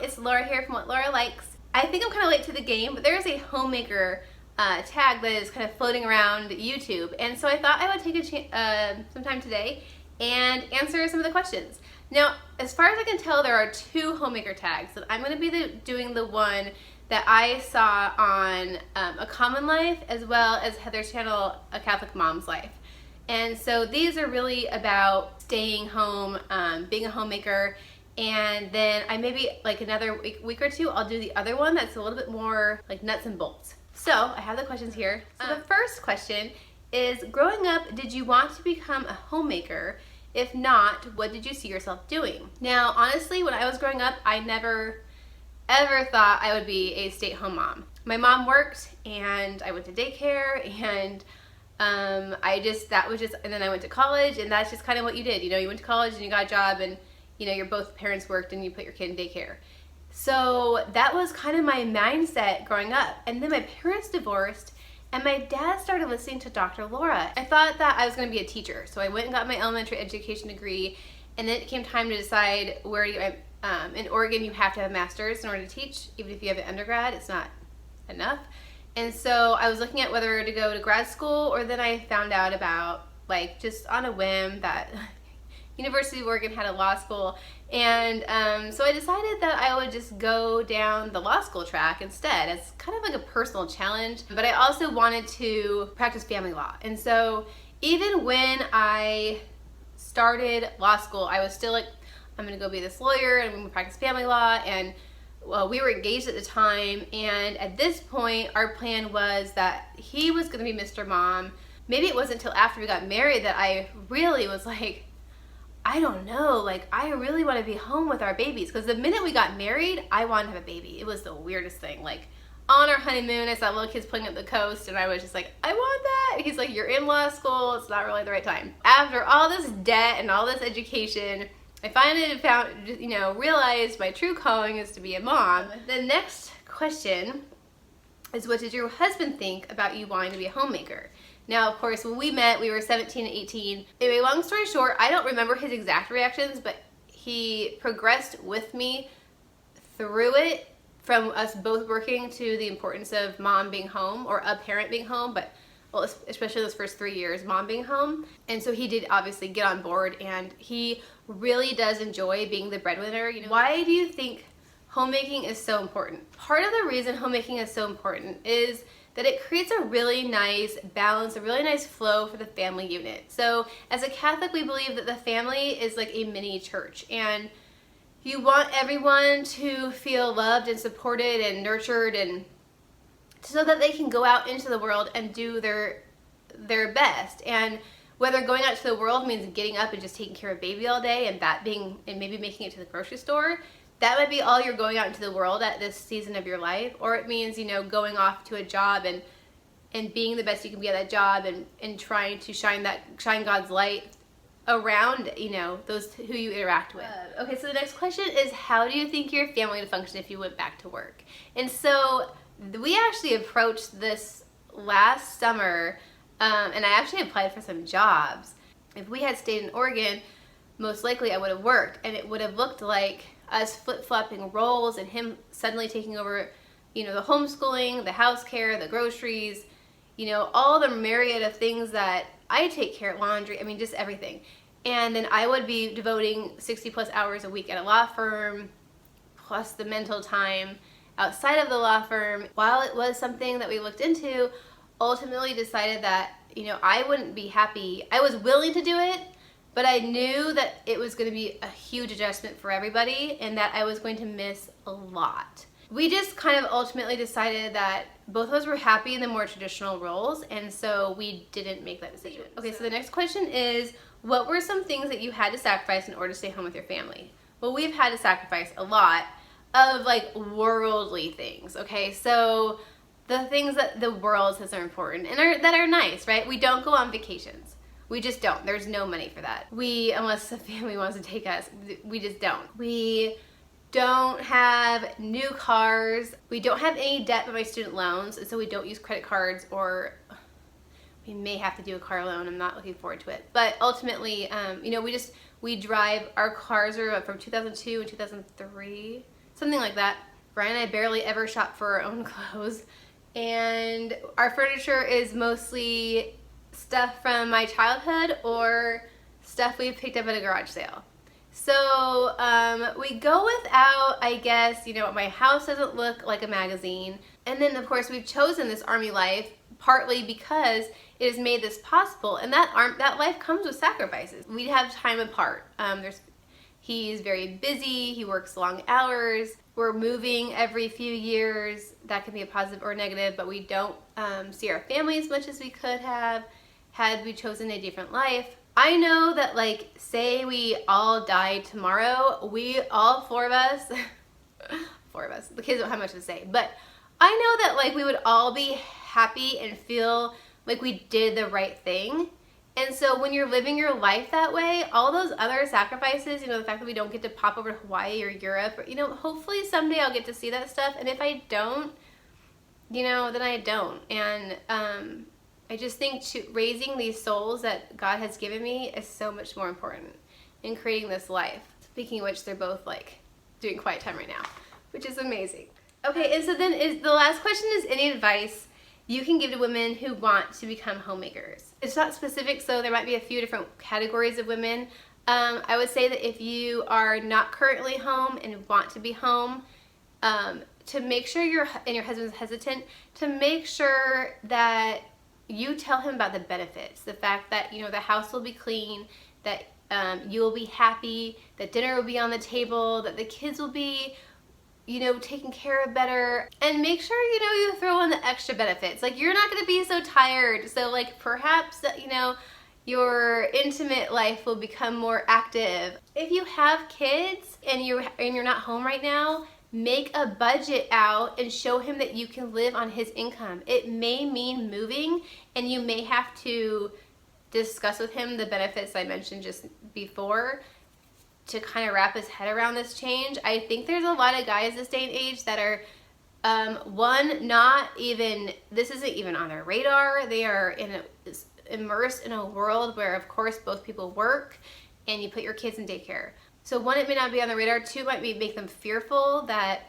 it's Laura here from What Laura Likes. I think I'm kind of late to the game, but there's a homemaker tag that is kind of floating around YouTube, and so I thought I would take some time today and answer some of the questions. Now, as far as I can tell, there are 2 homemaker tags, and I'm going to be doing the one that I saw on A Common Life, as well as Heather's channel, A Catholic Mom's Life. And so these are really about staying home, being a homemaker, and then I maybe like another week or 2, I'll do the other one that's a little bit more like nuts and bolts. So I have the questions here. So the first question is, growing up, did you want to become a homemaker? If not, what did you see yourself doing? Now, honestly, when I was growing up, I never ever thought I would be a stay-at-home mom. My mom worked, and I went to daycare, and and then I went to college, and that's just kind of what you did. You know, you went to college and you got a job, and you know, your both parents worked, and you put your kid in daycare. So that was kind of my mindset growing up. And then my parents divorced, and my dad started listening to Dr. Laura. I thought that I was going to be a teacher, so I went and got my elementary education degree, and then it came time to decide where you. In Oregon, you have to have a master's in order to teach. Even if you have an undergrad, it's not enough. And so I was looking at whether to go to grad school, or then I found out about, like, just on a whim, that University of Oregon had a law school. And so I decided that I would just go down the law school track instead. It's kind of like a personal challenge, but I also wanted to practice family law. And so even when I started law school, I was still like, I'm gonna go be this lawyer and I'm gonna practice family law. And well, we were engaged at the time, and at this point our plan was that he was gonna be Mr. Mom. Maybe it wasn't until after we got married that I really was like, I don't know, like, I really want to be home with our babies. Because the minute we got married, I wanted to have a baby. It was the weirdest thing. Like, on our honeymoon, I saw little kids playing up the coast, and I was just like, I want that. And he's like, you're in law school, it's not really the right time. After all this debt and all this education, I finally realized my true calling is to be a mom. The next question is, what did your husband think about you wanting to be a homemaker? Now, of course, when we met, we were 17 and 18. Anyway, long story short, I don't remember his exact reactions, but he progressed with me through it, from us both working to the importance of mom being home, or a parent being home, but well, especially those first 3 years, mom being home. And so he did obviously get on board, and he really does enjoy being the breadwinner. You know, why do you think homemaking is so important? Part of the reason homemaking is so important is that it creates a really nice balance, a really nice flow for the family unit. So as a Catholic, we believe that the family is like a mini church, and you want everyone to feel loved and supported and nurtured, and so that they can go out into the world and do their best. And whether going out to the world means getting up and just taking care of baby all day, and maybe making it to the grocery store, that might be all you're going out into the world at this season of your life. Or it means, you know, going off to a job and being the best you can be at that job, and trying to shine God's light around, you know, those who you interact with. Okay, so the next question is, how do you think your family would function if you went back to work? And so we actually approached this last summer, and I actually applied for some jobs. If we had stayed in Oregon, most likely I would have worked, and it would have looked like us flip-flopping roles, and him suddenly taking over, you know, the homeschooling, the house care, the groceries, you know, all the myriad of things that I take care of, laundry, I mean, just everything. And then I would be devoting 60 plus hours a week at a law firm, plus the mental time outside of the law firm. While it was something that we looked into, ultimately decided that, you know, I wouldn't be happy. I was willing to do it, but I knew that it was going to be a huge adjustment for everybody, and that I was going to miss a lot. We just kind of ultimately decided that both of us were happy in the more traditional roles, and so we didn't make that decision. Okay, so the next question is, what were some things that you had to sacrifice in order to stay home with your family? Well, we've had to sacrifice a lot of like worldly things, okay? So the things that the world says are important and that are nice, right? We don't go on vacations. We just don't. There's no money for that. Unless the family wants to take us, we just don't. We don't have new cars. We don't have any debt by my student loans, and so we don't use credit cards, or we may have to do a car loan. I'm not looking forward to it. But ultimately, you know, we drive, our cars are from 2002 and 2003. something like that. Brian and I barely ever shop for our own clothes, and our furniture is mostly stuff from my childhood or stuff we picked up at a garage sale. So we go without, I guess, you know, my house doesn't look like a magazine. And then, of course, we've chosen this army life partly because it has made this possible. And that life comes with sacrifices. We have time apart. He's very busy. He works long hours. We're moving every few years. That can be a positive or negative, but we don't see our family as much as we could have had we chosen a different life. I know that, like, say we all died tomorrow, all four of us, the kids don't have much to say, but I know that, like, we would all be happy and feel like we did the right thing. And so when you're living your life that way, all those other sacrifices, you know, the fact that we don't get to pop over to Hawaii or Europe, or, you know, hopefully someday I'll get to see that stuff. And if I don't, you know, then I don't. And I just think raising these souls that God has given me is so much more important in creating this life. Speaking of which, they're both, like, doing quiet time right now, which is amazing. Okay, and so then the last question is any advice you can give to women who want to become homemakers. It's not specific, so there might be a few different categories of women. I would say that if you are not currently home and want to be home, to make sure your husband's hesitant, to make sure that you tell him about the benefits, the fact that, you know, the house will be clean, that you will be happy, that dinner will be on the table, that the kids will be, you know, taken care of better, and make sure, you know, you throw in the extra benefits. Like, you're not going to be so tired, so, like, perhaps, you know, your intimate life will become more active. If you have kids and you're not home right now, make a budget out and show him that you can live on his income. It may mean moving, and you may have to discuss with him the benefits I mentioned just before to kind of wrap his head around this change. I think there's a lot of guys this day and age that are, this isn't even on their radar. They are immersed in a world where, of course, both people work and you put your kids in daycare. So one, it may not be on the radar. Two, might make them fearful that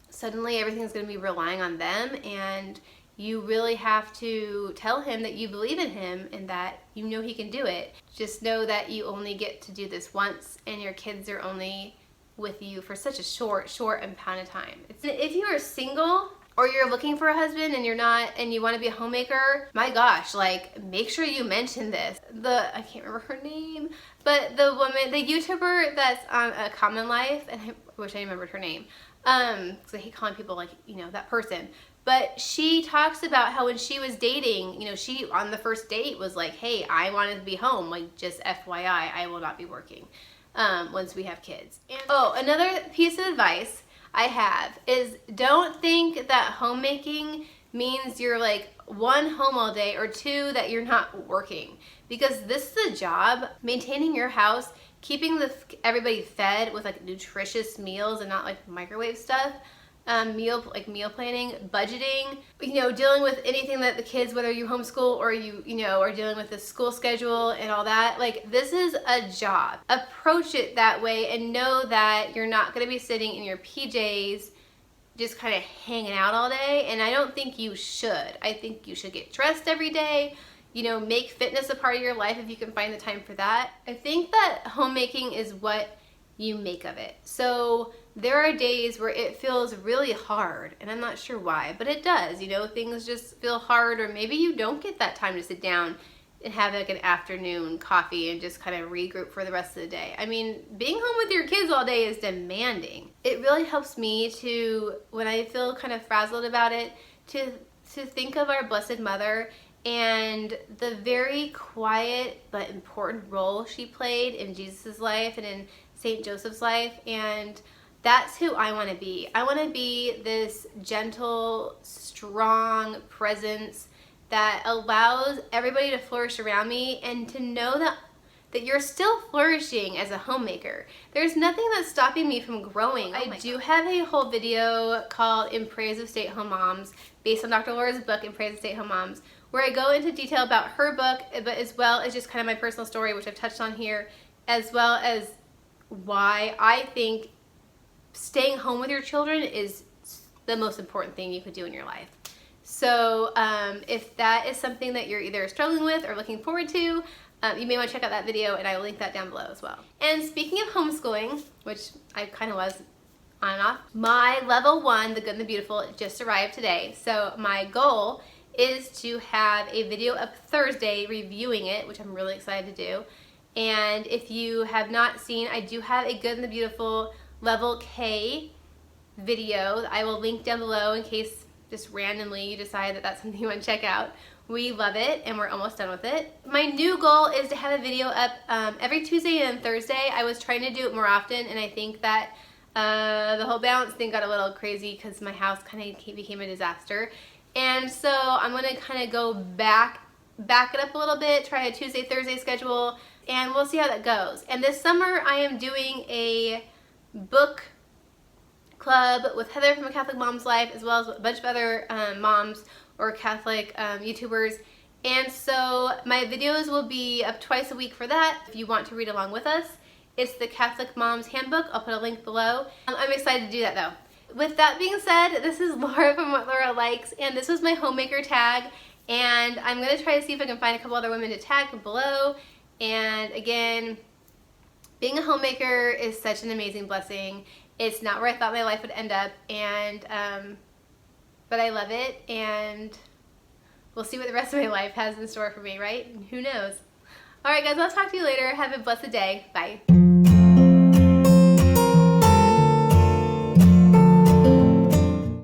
suddenly everything's going to be relying on them, and you really have to tell him that you believe in him and that you know he can do it. Just know that you only get to do this once, and your kids are only with you for such a short amount of time. If you are single or you're looking for a husband and you're not, and you want to be a homemaker, my gosh, like, make sure you mention this. I can't remember her name, but the woman, the YouTuber that's on A Common Life, and I wish I remembered her name, because I hate calling people, like, you know, that person. But she talks about how when she was dating, you know, she on the first date was like, hey, I wanted to be home, like, just FYI, I will not be working once we have kids. And another piece of advice I have is, don't think that homemaking means you're, like, one, home all day, or two, that you're not working. Because this is a job. Maintaining your house, keeping everybody fed with, like, nutritious meals and not, like, microwave stuff, meal planning, budgeting, you know, dealing with anything that the kids, whether you homeschool or you know, are dealing with the school schedule and all that. Like, this is a job. Approach it that way and know that you're not going to be sitting in your PJs just kind of hanging out all day. And I don't think you should. I think you should get dressed every day. You know, make fitness a part of your life if you can find the time for that. I think that homemaking is what you make of it. So there are days where it feels really hard, and I'm not sure why, but it does. You know, things just feel hard, or maybe you don't get that time to sit down and have, like, an afternoon coffee and just kind of regroup for the rest of the day. I mean, being home with your kids all day is demanding. It really helps me to, when I feel kind of frazzled about it, to think of our Blessed Mother and the very quiet but important role she played in Jesus' life and in St. Joseph's life, and that's who I want to be. I want to be this gentle, strong presence that allows everybody to flourish around me, and to know that you're still flourishing as a homemaker. There's nothing that's stopping me from growing. I do have a whole video called In Praise of Stay-at-Home Moms, based on Dr. Laura's book, In Praise of Stay-at-Home Moms, where I go into detail about her book, but as well as just kind of my personal story, which I've touched on here, as well as why I think staying home with your children is the most important thing you could do in your life. So if that is something that you're either struggling with or looking forward to, you may want to check out that video, and I will link that down below as well. And speaking of homeschooling, which I kind of was on and off, my level 1, The Good and the Beautiful, just arrived today. So my goal is to have a video up Thursday reviewing it, which I'm really excited to do. And if you have not seen, I do have a Good and the Beautiful level K video. I will link down below in case just randomly you decide that that's something you want to check out. We love it, and we're almost done with it. My new goal is to have a video up every Tuesday and Thursday. I was trying to do it more often, and I think that the whole balance thing got a little crazy because my house kind of became a disaster. And so I'm going to kind of go back it up a little bit, try a Tuesday, Thursday schedule, and we'll see how that goes. And this summer I am doing a book club with Heather from A Catholic Mom's Life, as well as a bunch of other moms or Catholic YouTubers. And so my videos will be up twice a week for that if you want to read along with us. It's the Catholic Mom's Handbook. I'll put a link below. I'm excited to do that though. With that being said, this is Laura from What Laura Likes, and this was my Homemaker Tag. And I'm going to try to see if I can find a couple other women to tag below. And again, being a homemaker is such an amazing blessing. It's not where I thought my life would end up, and but I love it, and we'll see what the rest of my life has in store for me, right? Who knows? All right, guys, I'll talk to you later. Have a blessed day. Bye.